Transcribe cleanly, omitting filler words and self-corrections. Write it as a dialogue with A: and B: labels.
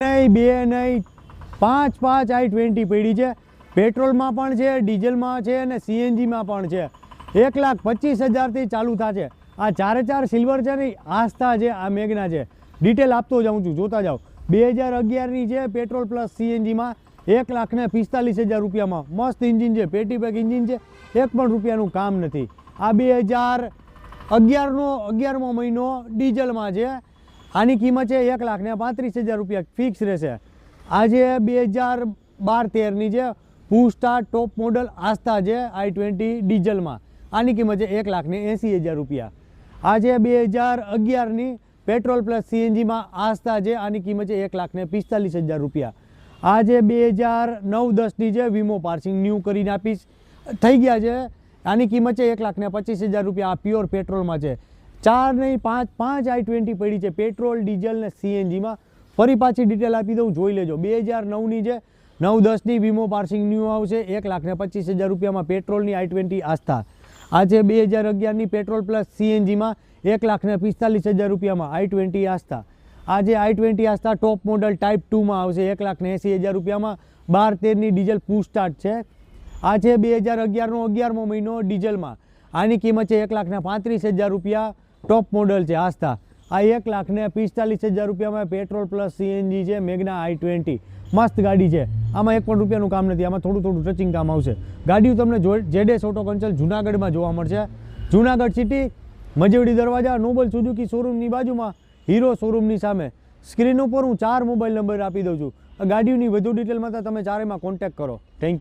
A: नहीं बे नहीं 5 i20 पड़ी है। पेट्रोल में पण छे, डीजल में छे ने सीएनजी में पण छे। 1,25,000 थी चालू थाशे। आ 4 सिल्वर है नहीं, आस्था है, आ मेघना है। डिटेल आपतो जाऊँ छूँ, जोता जाओ। 2011 नी है, पेट्रोल प्लस सीएनजी में 1,45,000 रुपया में मस्त इंजीन है, पेटी पैक इंजीन है, 1 पण रुपयाનું काम नहीं। आ 2011 महीनो डीजल में है, आनी किंमत है 1,35,000 रुपया फिक्स रहશે। आज 2012-13 नी है, पूस्टार टॉप मॉडल आस्था है i20 डीजल में, आनी किंमत है 1,80,000 रुपया। आज 2011 नी पेट्रोल प्लस सीएनजी में आस्था है, आनी किंमत है 1,45,000 रुपया। आज 2009-10 नी है, वीमो पार्सिंग न्यू करीने आपीश थई गया है, आनी किंमत है 1,25,000 रुपया। आ प्योर पेट्रोल में है। 4 नहीं 5 i20 पड़ी है, पेट्रोल डीजल ने सीएनजी में। फरी पाછી डिटेल आपी दऊँ, जोई लेजो। 2009 नी है, 9-10 नी वीमो पार्सिंग न्यू आवशे, 1,25,000 रुपया में पेट्रोल i20 आस्था। आज 2011 नी पेट्रोल प्लस सीएनजी में 1,45,000 रुपया में i20 आस्था। आज i20 आस्था टॉप मॉडल टाइप 2 में आवशे, 1,80,000 रुपया में। 12-13 नी डीजल पूस्टार्ट है। आज 2011 11मो महीनो डीजल में, आनी किंमत है 1,35,000 रुपया। टॉप मॉडल है आस्था। आ 1,45,000 रुपया में पेट्रोल प्लस सीएनजी है, मेघना i20 मस्त गाड़ी है। आम 1 पण रुपयाનું काम नहीं, आम थोड़ू थोड़ू टचिंग काम आवशे। गाड़ियों तमने जेडेस ऑटो कंसल जूनागढ़ में जोवा मळशे। जूनागढ़ सिटी मजेवड़ी दरवाजा नोबल सुजुकी शोरूम की बाजू में, हीरो शोरूम की सामे। स्क्रीन पर हूँ 4 मोबाइल नंबर आपी दऊँ छूँ। गाड़ियों की वधु डिटेल में तमे चारे में कॉन्टेक्ट करो। Thank you.